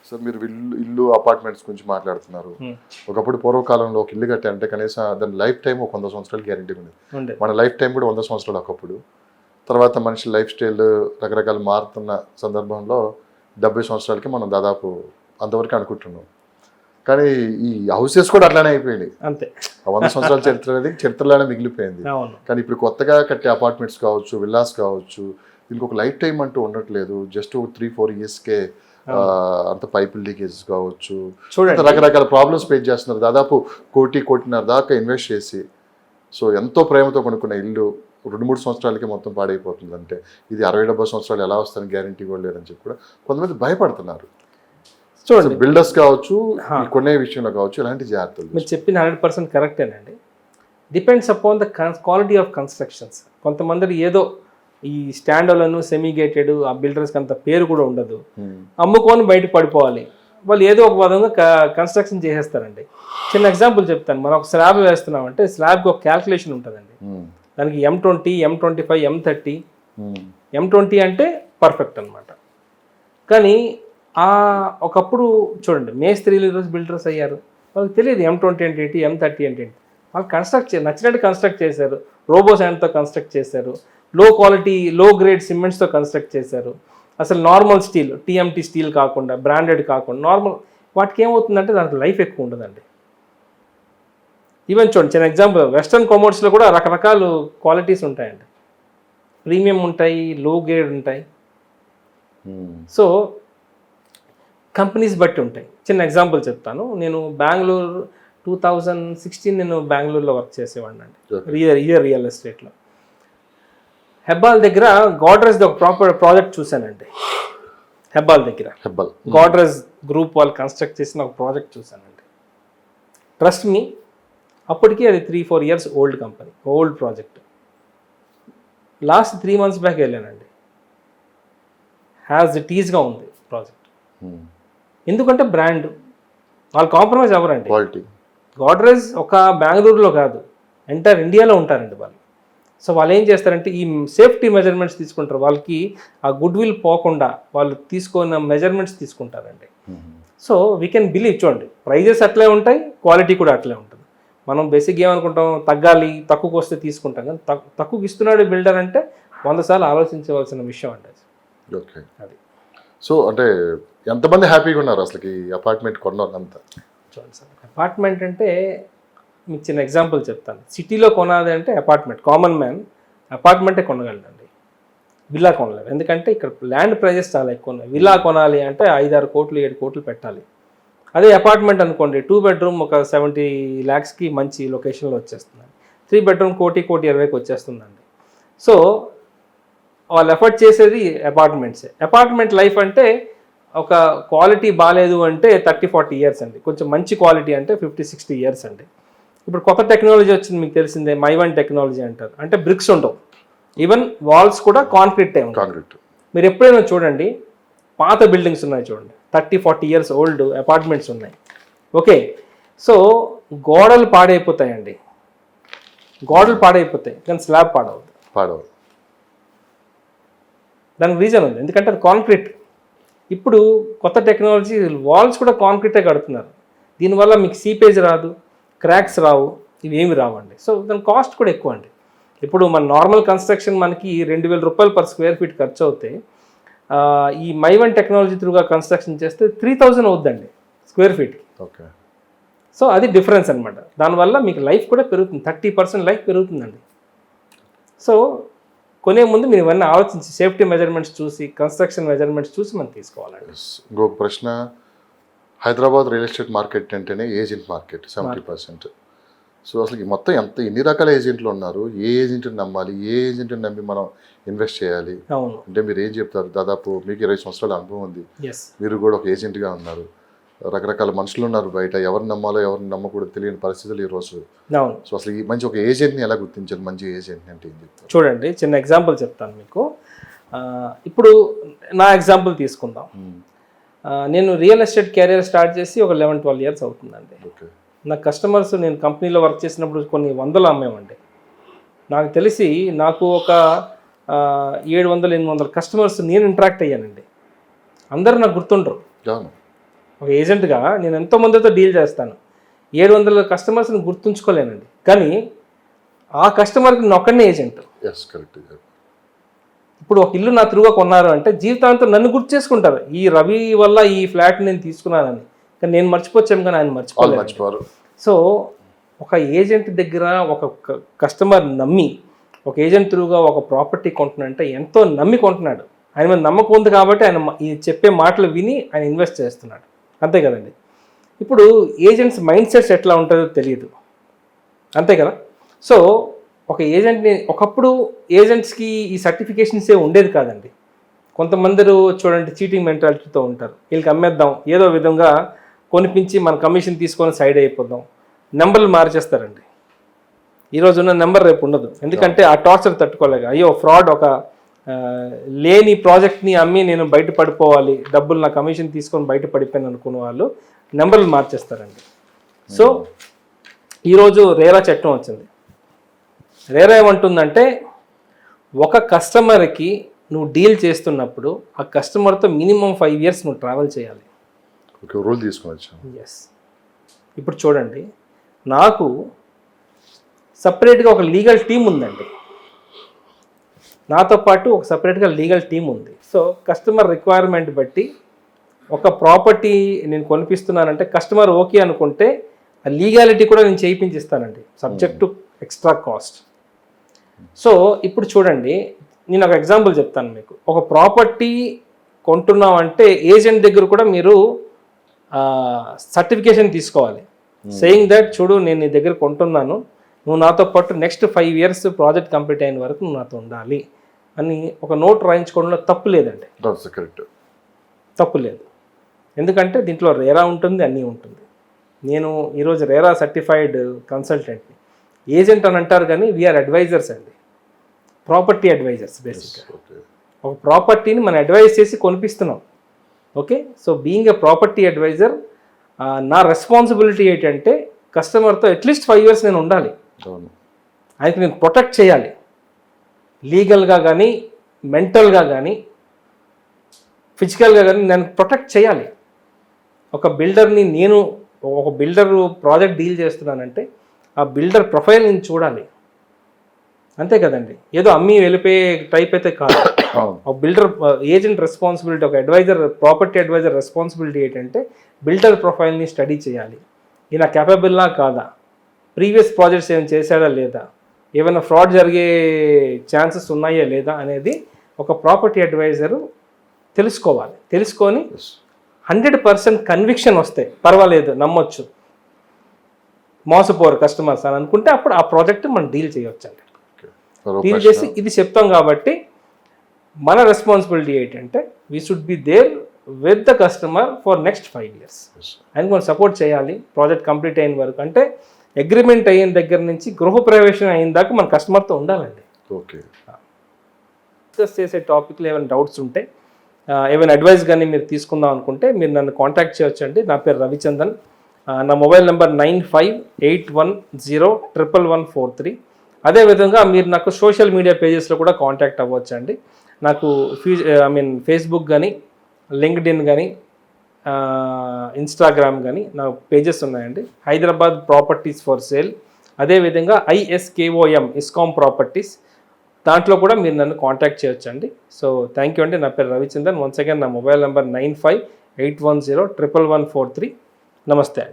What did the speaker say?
Sir మీరు ఇల్లు apartments గురించి మాట్లాడుతున్నారు. ఒకప్పుడు పూర్వకాలంలో ఒక ఇల్లు కట్టారంటే కనీసం దాని లైఫ్ టైం ఒక 100 సంవత్సరాలు గ్యారంటీ ఉంది. మన లైఫ్ టైం కూడా 100 సంవత్సరాలు ఒకప్పుడు. తర్వాత మనిషి లైఫ్ స్టైల్ రకరకాలు మారుతున్న సందర్భంలో 70 సంవత్సరాలకి మనం దాదాపు అంతవరకు అనుకుంటున్నాం. కానీ ఈ హౌసెస్ కూడా అట్లానే అయిపోయినాయి. అంతే, 100 సంవత్సరాల చరిత్ర అనేది చరిత్రలోనే మిగిలిపోయింది. కానీ ఇప్పుడు కొత్తగా కట్టే అపార్ట్మెంట్స్ కావచ్చు, విల్లాస్ కావచ్చు, దీనికి ఒక లైఫ్ టైం అంటూ ఉండట్లేదు. జస్ట్ 3-4 ఇయర్స్కే అంత పైప్ లీకేజ్ కావచ్చు, రకరకాల ప్రాబ్లమ్స్ ఫేస్ చేస్తున్నారు. దాదాపు 1-1.5 దాకా ఇన్వెస్ట్ చేసి, సో ఎంతో ప్రేమతో కొనుక్కున్న ఇల్లు 2-3 సంవత్సరాలకి మొత్తం పాడైపోతుంది. అంటే ఇది 60-70 సంవత్సరాలు ఎలా వస్తుందని గ్యారంటీ కూడా లేదని చెప్పి కూడా కొంతమంది భయపడుతున్నారు. చూడండి, బిల్డర్స్ కావచ్చు, కొనే విషయంలో కావచ్చు, ఇలాంటి జాగ్రత్తలు మీరు చెప్పిన 100% కరెక్టేనండి. Depends upon the quality of constructions. కొంతమంది ఏదో ఈ స్టాండర్లను సెమీగేటెడ్ ఆ బిల్డర్స్కి అంత పేరు కూడా ఉండదు, అమ్ముకొని బయట పడిపోవాలి, వాళ్ళు ఏదో ఒక విధంగా కన్స్ట్రక్షన్ చేసేస్తారండి. చిన్న ఎగ్జాంపుల్ చెప్తాను. మనం ఒక స్లాబ్ వేస్తున్నామంటే స్లాబ్కి ఒక క్యాల్కులేషన్ ఉంటుందండి. దానికి M20, M25, M30. M20 అంటే పర్ఫెక్ట్ అనమాట. కానీ ఒకప్పుడు చూడండి, మేస్త్రీలు ఈరోజు బిల్డర్స్ అయ్యారు, వాళ్ళకి తెలియదు M20 అంటే ఏంటి, M30 అంటే ఏంటి. వాళ్ళు నచ్చినట్టు కన్స్ట్రక్ట్ చేశారు, రోబో శాండ్తో కన్స్ట్రక్ట్ చేశారు, లో క్వాలిటీ లో గ్రేడ్ సిమెంట్స్తో కన్స్ట్రక్ట్ చేశారు. అసలు నార్మల్ స్టీల్, TMT స్టీల్ కాకుండా, బ్రాండెడ్ కాకుండా నార్మల్ వాటికి ఏమవుతుందంటే దానికి లైఫ్ ఎక్కువ ఉండదండి. ఈవెన్ చూడండి, చిన్న ఎగ్జాంపుల్, వెస్ట్రన్ కమోడ్స్లో కూడా రకరకాల క్వాలిటీస్ ఉంటాయండి. ప్రీమియం ఉంటాయి, లో గ్రేడ్ ఉంటాయి. సో కంపెనీస్ బట్టి ఉంటాయి. చిన్న ఎగ్జాంపుల్ చెప్తాను. నేను బెంగళూరు 2016 నేను బెంగళూరులో వర్క్ చేసేవాడిని అండి, రియల్ ఎస్టేట్లో. హెబ్బాల్ దగ్గర గోడ్రేజ్ ఒక ప్రాపర్ ప్రాజెక్ట్ చూశానండి. హెబ్బాల్ దగ్గర గోడ్రేజ్ గ్రూప్ వాళ్ళు కన్స్ట్రక్ట్ చేసిన ఒక ప్రాజెక్ట్ చూశానండి. ట్రస్ట్ మీ, అప్పటికి అది 3-4 years old company, old project. Last 3 months back వెళ్ళానండి. హ్యాజ్ ఇట్ ఈజ్గా ఉంది ప్రాజెక్ట్. ఎందుకంటే బ్రాండ్, వాళ్ళు కాంప్రమైజ్ అవ్వరండి. గోడ్రేజ్ ఒక బెంగళూరులో కాదు, ఎంటైర్ ఇండియాలో ఉంటారండి వాళ్ళు. సో వాళ్ళు ఏం చేస్తారంటే ఈ సేఫ్టీ మెజర్మెంట్స్ తీసుకుంటారు. వాళ్ళకి ఆ గుడ్ విల్ పోకుండా వాళ్ళు తీసుకున్న మెజర్మెంట్స్ తీసుకుంటారండి. So we can believe. చూడండి, ప్రైజెస్ అట్లే ఉంటాయి, క్వాలిటీ కూడా అట్లే ఉంటుంది. మనం బేసిక్గా ఏమనుకుంటాం, తగ్గాలి, తక్కువకి వస్తే తీసుకుంటాం. కానీ తక్కువకి ఇస్తున్నాడు బిల్డర్ అంటే 100 సార్లు ఆలోచించవలసిన విషయం అండి. ఓకే, అది. సో అంటే ఎంతమంది హ్యాపీగా ఉన్నారు అసలు ఈ అపార్ట్మెంట్ కొన్నారంతా? చూడండి సార్, అపార్ట్మెంట్ అంటే మీకు చిన్న ఎగ్జాంపుల్ చెప్తాను. సిటీలో కొనాలి అంటే అపార్ట్మెంట్, కామన్ మ్యాన్ అపార్ట్మెంటే కొనగలడండి, విల్లా కొనలేరు. ఎందుకంటే ఇక్కడ ల్యాండ్ ప్రైజెస్ చాలా ఎక్కువ ఉన్నాయి. విల్లా కొనాలి అంటే 5-6 కోట్లు 7 కోట్లు పెట్టాలి. అదే అపార్ట్మెంట్ అనుకోండి, 2 bedroom ఒక 70 lakhsకి మంచి లొకేషన్లో వచ్చేస్తుందండి. 3 bedroom 1-1.20 వచ్చేస్తుందండి. సో వాళ్ళు ఎఫర్ట్ చేసేది అపార్ట్మెంట్సే. అపార్ట్మెంట్ లైఫ్ అంటే ఒక క్వాలిటీ బాగాలేదు అంటే 30-40 ఇయర్స్ అండి. కొంచెం మంచి క్వాలిటీ అంటే 50-60 ఇయర్స్ అండి. ఇప్పుడు కొత్త టెక్నాలజీ వచ్చింది, మీకు తెలిసిందే, మైవన్ టెక్నాలజీ అంటారు. అంటే బ్రిక్స్ ఉండవు, ఈవెన్ వాల్స్ కూడా కాంక్రీటే ఉంటాయి. మీరు ఎప్పుడైనా చూడండి, పాత బిల్డింగ్స్ ఉన్నాయి చూడండి, 30-40 ఇయర్స్ ఓల్డ్ అపార్ట్మెంట్స్ ఉన్నాయి. ఓకే, సో గోడలు పాడైపోతాయండి, గోడలు పాడైపోతాయి, కానీ స్లాబ్ పాడవదు. దానికి రీజన్ ఉంది, ఎందుకంటే అది కాంక్రీట్. ఇప్పుడు కొత్త టెక్నాలజీ వాల్స్ కూడా కాంక్రీటే కడుతున్నారు. దీనివల్ల మీకు సీపేజ్ రాదు, క్రాక్స్ రావు, ఇవి ఏమి రావండి. సో దాని కాస్ట్ కూడా ఎక్కువ అండి. ఇప్పుడు మన నార్మల్ కన్స్ట్రక్షన్ మనకి 2,000 రూపాయలు per square feet ఖర్చు అవుతాయి. ఈ మైవన్ టెక్నాలజీ త్రూగా కన్స్ట్రక్షన్ చేస్తే 3,000 అవుద్దండి స్క్వేర్ ఫీట్కి. ఓకే, సో అది డిఫరెన్స్ అనమాట. దానివల్ల మీకు లైఫ్ కూడా పెరుగుతుంది, 30% లైఫ్ పెరుగుతుందండి. సో కొనే ముందు మీరు ఇవన్నీ ఆలోచించి సేఫ్టీ మెజర్మెంట్స్ చూసి, కన్స్ట్రక్షన్ మెజర్మెంట్స్ చూసి మనం తీసుకోవాలండి. ఇంకొక ప్రశ్న, హైదరాబాద్ రియల్ ఎస్టేట్ మార్కెట్ అంటేనే ఏజెంట్ మార్కెట్ 70%. సో అసలు మొత్తం ఎన్ని రకాల ఏజెంట్లు ఉన్నారు, ఏ ఏజెంట్ని నమ్మాలి, ఏ ఏజెంట్ని నమ్మి మనం ఇన్వెస్ట్ చేయాలి అంటే మీరు ఏం చెప్తారు? దాదాపు మీకు 20 సంవత్సరాల అనుభవం ఉంది, మీరు కూడా ఒక ఏజెంట్గా ఉన్నారు. రకరకాల మనుషులు ఉన్నారు బయట, ఎవరిని నమ్మాలో ఎవరిని నమ్మకూడదు తెలియని పరిస్థితులు ఈరోజు. సో అసలు ఈ మంచి ఒక ఏజెంట్ని ఎలా గుర్తించాలి? మంచి ఏజెంట్ని అంటే ఏం చెప్తారు? చూడండి, చిన్న ఎగ్జాంపుల్ చెప్తాను మీకు. ఇప్పుడు నా ఎగ్జాంపుల్ తీసుకుందాం. నేను రియల్ ఎస్టేట్ కెరియర్ స్టార్ట్ చేసి ఒక 11-12 ఇయర్స్ అవుతుందండి. నా కస్టమర్స్, నేను కంపెనీలో వర్క్ చేసినప్పుడు కొన్ని 100 అమ్మేమండి. నాకు తెలిసి నాకు ఒక 700-800 కస్టమర్స్ నేను ఇంటరాక్ట్ అయ్యానండి. అందరూ నాకు గుర్తుండరు. ఒక ఏజెంట్గా నేను ఎంతో మందితో డీల్ చేస్తాను. 700 కస్టమర్స్ని గుర్తుంచుకోలేనండి, కానీ ఆ కస్టమర్కి నేను ఒక్కనే ఏజెంట్. Yes, correct. ఇప్పుడు ఒక ఇల్లు నా త్రూగా కొన్నారు అంటే జీవితాంతం నన్ను గుర్తు చేసుకుంటారు, ఈ రవి వల్ల ఈ ఫ్లాట్ నేను తీసుకున్నానని. కానీ నేను మర్చిపోవచ్చాను, కానీ ఆయన మర్చిపోరు. సో ఒక ఏజెంట్ దగ్గర ఒక కస్టమర్ నమ్మి ఒక ఏజెంట్ త్రూగా ఒక ప్రాపర్టీ కొంటున్నాడంటే ఎంతో నమ్మి కొంటున్నాడు. ఆయన మీద నమ్మకం ఉంది కాబట్టి ఆయన ఈ చెప్పే మాటలు విని ఆయన ఇన్వెస్ట్ చేస్తున్నాడు, అంతే కదండి. ఇప్పుడు ఏజెంట్స్ మైండ్ సెట్స్ ఎట్లా ఉంటుందో తెలియదు, అంతే కదా. సో ఒక ఏజెంట్ని ఒకప్పుడు ఏజెంట్స్కి ఈ సర్టిఫికేషన్సే ఉండేది కాదండి. కొంతమంది చూడండి చీటింగ్ మెంటాలిటీతో ఉంటారు, వీళ్ళకి అమ్మేద్దాం ఏదో విధంగా కొనిపించి మన కమిషన్ తీసుకొని సైడ్ అయిపోద్దాం, నెంబర్లు మార్చేస్తారండి. ఈరోజు ఉన్న నెంబర్ రేపు ఉండదు, ఎందుకంటే ఆ టార్చర్ తట్టుకోలేక అయ్యో ఫ్రాడ్, ఒక లేని ప్రాజెక్ట్ని అమ్మి నేను బయట పడిపోవాలి, డబ్బులు నా కమిషన్ తీసుకొని బయట పడిపోయాను అనుకున్న వాళ్ళు నెంబర్లు మార్చేస్తారండి. సో ఈరోజు రేరా చట్టం వచ్చింది. రేరా ఏమంటుందంటే ఒక కస్టమర్కి నువ్వు డీల్ చేస్తున్నప్పుడు ఆ కస్టమర్తో మినిమం 5 years నువ్వు ట్రావెల్ చేయాలి. రూల్ తీసుకోవచ్చు. ఎస్. ఇప్పుడు చూడండి, నాకు సపరేట్గా ఒక లీగల్ టీం ఉందండి, నాతో పాటు ఒక సపరేట్గా లీగల్ టీం ఉంది. సో కస్టమర్ రిక్వైర్మెంట్ బట్టి ఒక ప్రాపర్టీ నేను కొనిపిస్తున్నానంటే కస్టమర్ ఓకే అనుకుంటే ఆ లీగాలిటీ కూడా నేను చేయించిస్తానండి, subject to extra cost. So ఇప్పుడు చూడండి, నేను ఒక ఎగ్జాంపుల్ చెప్తాను మీకు. ఒక ప్రాపర్టీ కొంటున్నామంటే ఏజెంట్ దగ్గర కూడా మీరు సర్టిఫికేషన్ తీసుకోవాలి, సేయింగ్ దట్ చూడు నేను నీ దగ్గర కొంటున్నాను, నువ్వు నాతో పాటు నెక్స్ట్ 5 years ప్రాజెక్ట్ కంప్లీట్ అయిన వరకు నువ్వు నాతో ఉండాలి అని ఒక నోట్ రాయించుకోవడంలో తప్పు లేదండి. తప్పు లేదు, ఎందుకంటే దీంట్లో రేరా ఉంటుంది, అన్నీ ఉంటుంది. నేను ఈరోజు రేరా సర్టిఫైడ్ కన్సల్టెంట్ని. ఏజెంట్ అని అంటారు కానీ వీఆర్ అడ్వైజర్స్ అండి, ప్రాపర్టీ అడ్వైజర్స్. బేసిక్గా ఒక ప్రాపర్టీని మనం అడ్వైజ్ చేసి కొనిపిస్తున్నాం. Okay, so being a property adviser నా రెస్పాన్సిబిలిటీ ఏంటంటే కస్టమర్తో అట్లీస్ట్ 5 years నేను ఉండాలి, ఆయనకి నేను ప్రొటెక్ట్ చేయాలి, లీగల్గా కానీ మెంటల్గా కానీ ఫిజికల్గా కానీ నేను ప్రొటెక్ట్ చేయాలి. ఒక బిల్డర్ని నేను ఒక బిల్డర్ ప్రాజెక్ట్ డీల్ చేస్తున్నానంటే ఆ బిల్డర్ ప్రొఫైల్ నేను చూడాలి, అంతే కదండి. ఏదో అమ్మి వెళ్ళిపోయే టైప్ అయితే కాదు. ఒక బిల్డర్ ఏజెంట్ రెస్పాన్సిబిలిటీ, ఒక అడ్వైజర్ ప్రాపర్టీ అడ్వైజర్ రెస్పాన్సిబిలిటీ ఏంటంటే బిల్డర్ ప్రొఫైల్ని స్టడీ చేయాలి. ఈయన క్యాపబుల్లా కాదా, ప్రీవియస్ ప్రాజెక్ట్స్ ఏమైనా చేశాడా లేదా, ఏమైనా ఫ్రాడ్ జరిగే ఛాన్సెస్ ఉన్నాయా లేదా అనేది ఒక ప్రాపర్టీ అడ్వైజరు తెలుసుకోవాలి. తెలుసుకొని 100% కన్విక్షన్ వస్తే పర్వాలేదు, నమ్మొచ్చు, మోసపోరు కస్టమర్స్ అని అనుకుంటే అప్పుడు ఆ ప్రాజెక్ట్ మనం డీల్ చేయొచ్చండి. డీల్ చేసి ఇది చెప్తాం కాబట్టి మన రెస్పాన్సిబిలిటీ ఏంటంటే we should be there with the customer for next 5 years. ఆయనకు మనం సపోర్ట్ చేయాలి ప్రాజెక్ట్ కంప్లీట్ అయిన వరకు. అంటే అగ్రిమెంట్ అయిన దగ్గర నుంచి గృహప్రవేశం అయిన దాకా మన కస్టమర్తో ఉండాలండి. ఓకే, డిస్కస్ చేసే టాపిక్లో ఏమైనా డౌట్స్ ఉంటే ఏమైనా అడ్వైస్ కానీ మీరు తీసుకుందాం అనుకుంటే మీరు నన్ను కాంటాక్ట్ చేయొచ్చండి. నా పేరు రవిచందన్, నా మొబైల్ నెంబర్ 9581011143. అదేవిధంగా మీరు నాకు సోషల్ మీడియా పేజెస్లో కూడా కాంటాక్ట్ అవ్వచ్చు అండి. నాకు ఫేస్బుక్ కానీ లింక్డ్ఇన్ కానీ ఇన్స్టాగ్రామ్ కానీ నా పేజెస్ ఉన్నాయండి. హైదరాబాద్ ప్రాపర్టీస్ ఫర్ సేల్, అదేవిధంగా ISKOM ఇస్కామ్ ప్రాపర్టీస్, దాంట్లో కూడా మీరు నన్ను కాంటాక్ట్ చేయొచ్చండి. సో థ్యాంక్ యూ అండి. నా పేరు రవిచందన్. వన్స్ అగైన్ నా మొబైల్ నెంబర్ 9581011143. నమస్తే అండి.